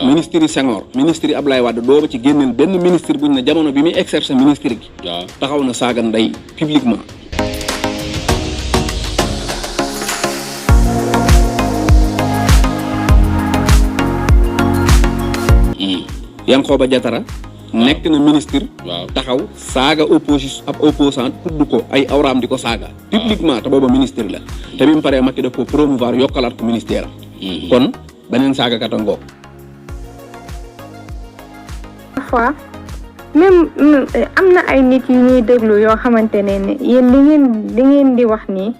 ministre yi Senghor ministre yi Ablaye Wade doo ba ci génneel benn ministre buñ ne jamono bi muy exercer ministre gi taxaw na saaga ndey publiquement. Yankhoba Diattara nekk na ministre taxaw saaga opposition ab opposant tudd ko ay awraam di ko saaga publiquement te booba ministre la te bi mu paree Macky daf ko promouvoir yokkalaat ko ministère am kon beneen saaga kat a ngoog. parfois même am na ay nit yu ñuy déglu yoo xamante ne yéen li ngeen di wax nii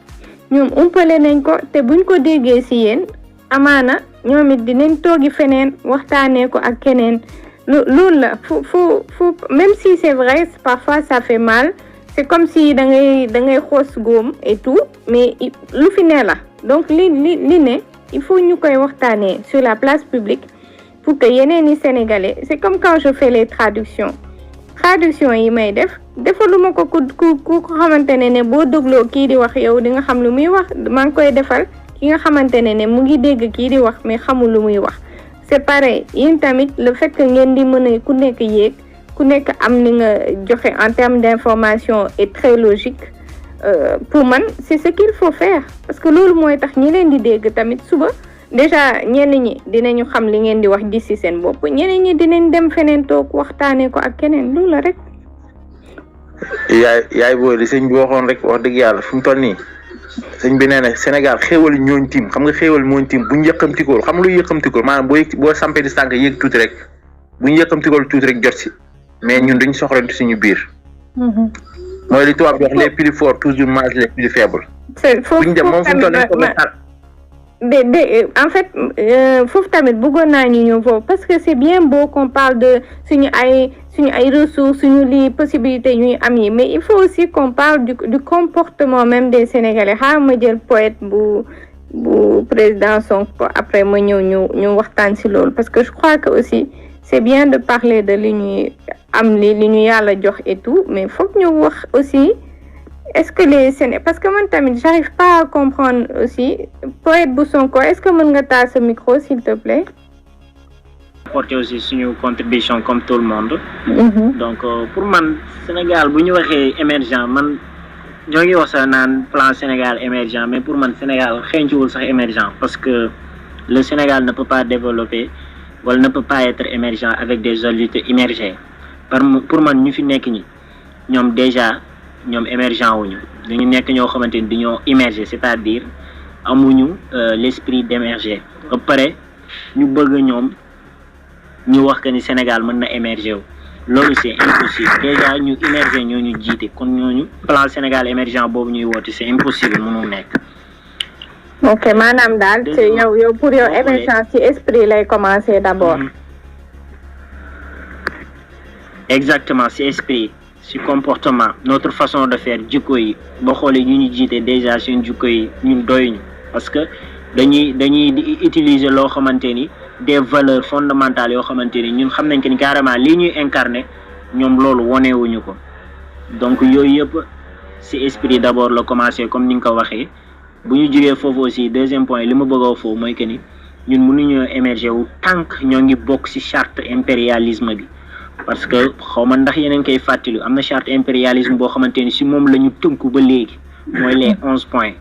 ñoom umpale nañ ko te buñ ko déggee ci yéen amaana ñoom it dinañ toogi feneen waxtaanee ko ak keneen. loolu la faut même si c'est vrai parfois ça fait mal c'est comme si da ngay xoos góom et tout mais lu fi ne la donc li ne il faut ñu koy waxtaanee sur la place publique pour que yeneen i sénégalais c'est comme quand je fais les traductions yi may defaluma ko ku xamante ne boo dégloo kii di wax yow di nga xam lu muy wax maa ngi koy defal ki nga xamante ne mu ngi dégg kii di wax mais xamul lu muy wax. c'est pareil yéen tamit le fait que ngeen di mën a ku nekk yéeg ku nekk am li nga joxe en termes d'information est très logique pour man c'est ce qu'il faut faire parce que loolu mooy tax ñi leen di dégg tamit suba déjà ñenn ñi dinañu xam li ngeen di wax gis ci seen bopp ñeneen ñi dinañ dem feneen toog waxtaanee ko ak keneen loolu la rek. yaay booy li sëñ bi waxoon rek wax dëgg yàlla fu mu toll nii. sëñ bi nee na Sénégal xéewal ñooñ tiim xam nga xéewal mooñ tiim bu ñu yëkkamtikool xam lu yëkkamtikool maanaam boo sampee di sànq yéeg tuuti rek bu ñu yëkkamtikool tuuti rek jot si mais ñun duñ soxla suñu biir. mooy li tubaab di wax les plus forts toujours mangent les plus faibles. buñ dem moom fu mu toll nii en fait foofu tamit bëggoon naa ñu ñëw foofu parce que c'est bien beau qu'on parle de suñu ay ressources suñu li possibilités ñuy am yi mais il faut aussi qu'on parle du comportement même des Sénégalais xaaral ma jël poète bu président Sonko après ma ñëw ñu waxtaan ci loolu parce que je crois que aussi c'est bien de parler de li ñuy am li ñu yàlla jox et tout mais faut que ñu wax aussi est-ce que les Sénégalais parce que man tamit j'arrive pas à comprendre aussi poète bu Sonko est-ce que mën nga taal sa micro s'il te plaît. apporter aussi suñu contribution comme tout le monde. Donc pour man Sénégal bu ñu waxee émergent man ñoo ngi wax sax naan plan Sénégal émergent mais pour man Sénégal xeeñciwul sax émergent parce que le Sénégal ne peut pas développer wala ne peut pas être émergent avec des adultes immergés pour man ñu fi nekk ñi ñoom déjà ñoom émergent wuñu dañu nekk ñoo xamante ni dañoo immergé c'est-à-dire amuñu l'esprit d'émerger ba pare ñu bëgg ñoom ñu wax que ni Sénégal mën na émerger wu loolu c'est impossible déjà ñu immerger ñoo ñu jiite kon ñooñu plan Sénégal émergent boobu ñuy woote c'est impossible mënul nekk. ok maanaam daal c'est yow pour yow émergence ci esprit lay commencer d'abord. exactement ci esprit ci comportement notre façon de faire jikko yi boo xoolee ñu jiite déjà seen jikko yi ñun doyuñu parce que dañuy di utiliser loo xamante ni des valeurs fondamentales yoo xamante ni ñun xam nañ que ni carrément lii ñuy incarner ñoom loolu wonewuñu ko donc yooyu yëpp ci esprit d'abord la commencer comme ni nga ko waxee bu ñu jógee foofu aussi deuxième point li ma bëgg a wax foofu mooy que ni ñun mënuñoo émerger wu tant que ñoo ngi bokk ci charte impérialisme bi. parce que xaw ma ndax yeneen koy fàttali am na charte impérialisme boo xamante ni ci moom la ñu tënku ba léegi mooy les 11 points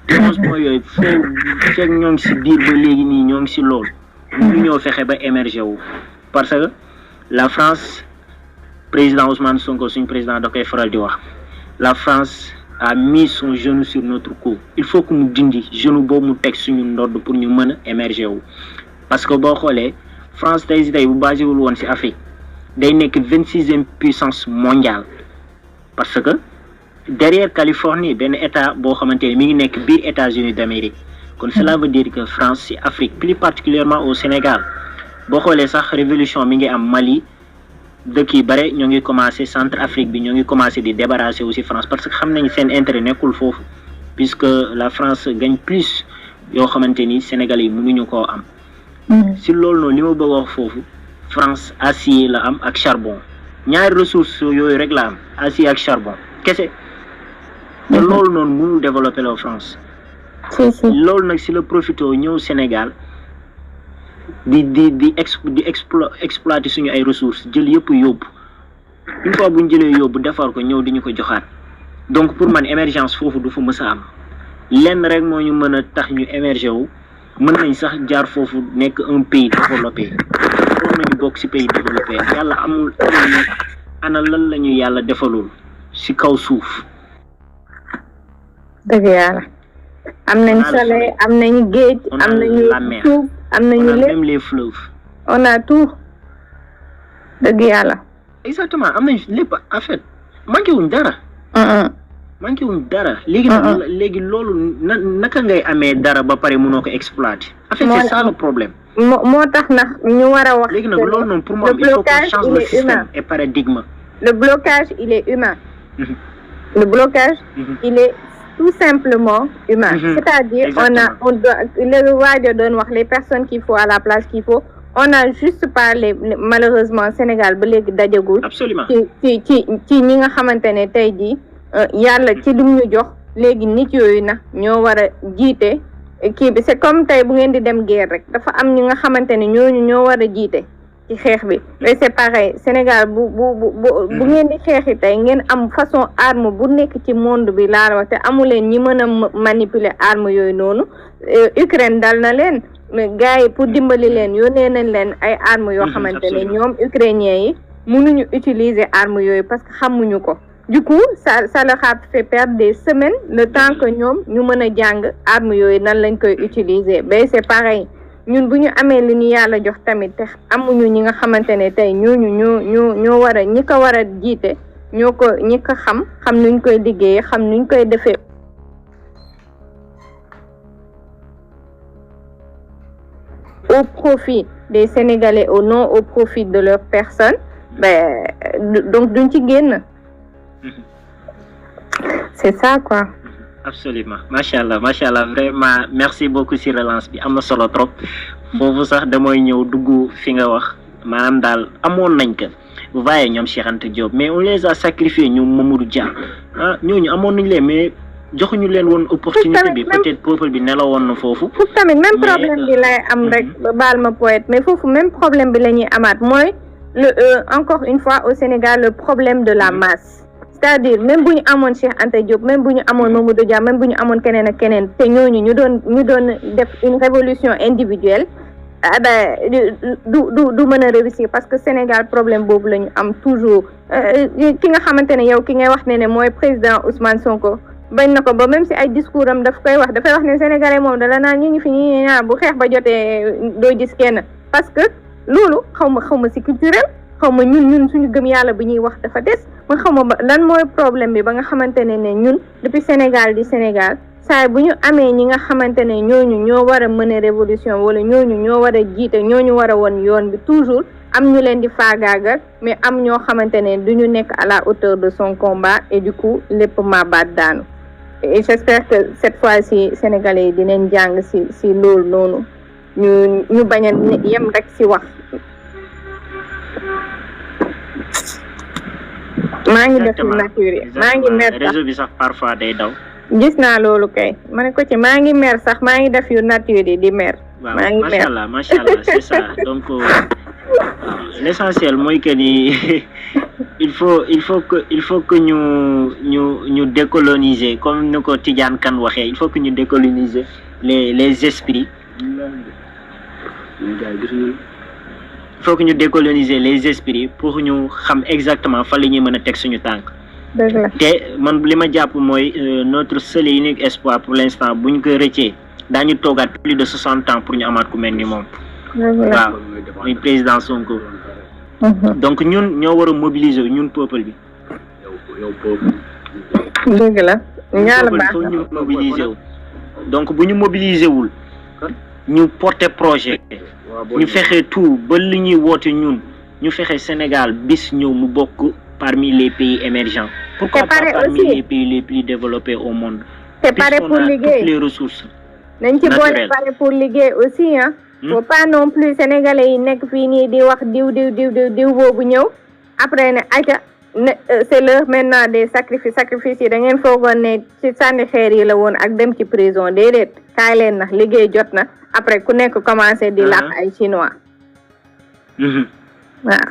te 11 points yooyu fekk ñoo ngi ci biir ba léegi nii ñoo ngi ci loolu ñu ñoo fexe ba émerger wu parce que la France président Ousmane Sonko suñu président da koy faral di wax la France a mis son genou sur notre cou il faut que mu dindi genou boobu mu teg suñu ndodd pour ñu mën a émerger wu parce que boo xoolee France tey bu basé wul woon ci Afrique day nekk 26e puissance mondiale parce que derrière Californie benn état boo xamante ni mi ngi nekk biir États-Unis d'Amérique kon cela veut dire que France ci Afrique plus particulièrement au Sénégal boo xoolee sax révolution mi ngi am Mali dëkk yi bare ñoo ngi commencé Centrafrique bi ñoo ngi commencé di débarrasser aussi France parce que xam nañ seen intérêt nekkul foofu puisque la France gagne plus yoo xamante ni Sénégal yi mënuñu koo am ci loolu noonu li ma bëgg wax foofu France acier la am ak charbon ñaari ressources yooyu rek la am acier ak charbon kese te loolu noonu mënul développer la France loolu nag si la profité ñëw Sénégal di exploiter suñu ay ressources jël yëpp yóbbu une fois bu ñu jëlee yóbbu defar ko ñëw di ñu ko joxaat donc pour man émergence foofu du fa mës a am lenn rek moo ñu mën a tax ñu émerger wu mën nañ sax jaar foofu nekk un pays développé foofu nañu bokk ci pays développé yàlla amul ana lan la ñu yàlla defalul ci kaw suuf. dëgg yàlla am nañ soleil am nañu géej am nañu suuf am nañu lépp même les fleuves. on a tout dëgg yàlla. exactement am nañ lépp en fait manqué wuñ dara. manqué wuñ dara léegi nag léegi loolu naka ngay amee dara ba pare mënoo ko exploiter. en fait c'est ça le problème. moo tax nag ñu war a wax. léegi nag loolu noonu pour moi il faut qu'on change le système et paradigme. le blocage il est humain. le blocage il est tout simplement humain. C'est-à-dire on doit le waajo doon wax les personnes qu'il faut à la place qu'il faut. On a juste parlé malheureusement Sénégal ba léegi dajagul. Absolument. ci ñi nga xamante ne tey jii yàlla ci lim ñu jox léegi nit yooyu na ñoo war a jiite kii bi c'est comme tey bu ngeen di dem guerre rek dafa am ñi nga xamante ne ñooñu ñoo war a jiite ci xeex bi. mais c'est pareil Sénégal bu ngeen di xeexi tey ngeen am façon arme bu nekk ci monde bi laa la wax te amu leen ñi mën a manipuler arme yooyu noonu Ukraine dal na leen. mais gars yi pour dimbali leen yónnee nañ leen ay armes yoo xamante ne ñoom ukrainiens yi mënuñu utiliser armes yooyu parce que xamuñu ko du coup ça leur a fait perdre des semaines le temps que ñoom ñu mën a jàng armes yooyu nan lañ koy utiliser ba c'est pareil ñun bu ñu amee li ñu yàlla jox tamit te amuñu ñi nga xamante ne tey ñoo war a ñi ko war a jiite ñi ko xam nuñ koy liggéeyee xam nuñ koy defee au profit des Sénégalais ou non au profit de leur personne, donc duñ ci génn. C'est ça quoi. Absolument machallah vraiment merci beaucoup ci relance bi am na solo trop foofu sax damay ñëw dugg fi nga wax maanaam daal amoon nañ ko vous voyez ñoom Cheikh Anta Diop mais on les a sacrifiés ñoom Mamadou Dia ñooñu amoon nañ leen mais joxuñu leen woon opportunité bi peut-être peuple bi nelawoon na foofu. foofu tamit même problème bi lay am rek baal ma poète mais foofu même problème bi la ñuy amaat mooy encore une fois au Sénégal le problème de la masse. c'est-à-dire même bu ñu amoon Cheikh Anta Diop même bu ñu amoon Mamadou Dia même bu ñu amoon keneen ak keneen te ñooñu ñu doon def une révolution individuelle du mën a réussir parce que Sénégal problème boobu la ñu am toujours ki nga xamante ne yow ki ngay wax ne mooy président Ousmane Sonko. bañ na ko ba même si ay discours am dafay wax ne Sénégalais moom dala naan ñu ngi fi ñi ñaar bu xeex ba jotee doo gis kenn parce que loolu xaw ma si culturel xaw ma ñun suñu gëm yàlla bi ñuy wax dafa des man xaw ma lan mooy problème bi ba nga xamante ne ñun depuis Sénégal di Sénégal saa bu ñu amee ñi nga xamante ne ñooñu ñoo war a mener révolution wala ñooñu ñoo war a jiite ñooñu war a won yoon bi toujours am ñu leen di faagaagal mais am ñoo xamante ne du ñu nekk à la hauteur de son combat et du coup lépp maabaat daanu. et j'espère que cette fois-ci Sénégalais yi dinañ jàng si loolu noonu ñu bañ a yem rek si wax. maa ngi def nature maa ngi mer sax réseau bi sax parfois day daw. gis naa loolu kay ma ne ko ci maa ngi mer sax maa ngi def yu nature yi di mer. maa ngi mer waaw macha allah c'est ça donc l'essentiel mooy que ni il faut que ñu décoloniser comme ni ko Tidiane Kane waxee il faut que ñu décoloniser les esprits. Il faut que ñu décoloniser les esprits pour ñu xam exactement fa la ñuy mën a teg suñu tànk. te man li ma jàpp mooy notre seul et unique espoir pour l'instant buñ ko rëccee daañu toogaat plus de 60 ans pour ñu amaat ku mel ni moom. waaw muy président Sonko. donc ñun ñoo war a mobiliser ñun peuple bi. dëgg la ñaar baax na ñu mobiliser wu. donc bu ñu mobiliser wul ñu porter projet. ñu fexe tout ba li ñuy woote ñun ñu fexe Sénégal bis ñëw mu bokk parmi les pays émergents. pourquoi pas parmi les pays les plus développés au monde. c'est pareil pour liggéey toutes les ressources nañ ci boole pare pour liggéey aussi hein. faut pas non plus sénégalais yi nekk fii nii di wax diw boobu ñëw après ne aca c'est l'heure maintenant des sacrifices yi da ngeen foogoon ne ci sànni xeer yi la woon ak dem ci prison déedéet kaay leen na liggéey jot na après ku nekk commencé di làq ay chinois waaw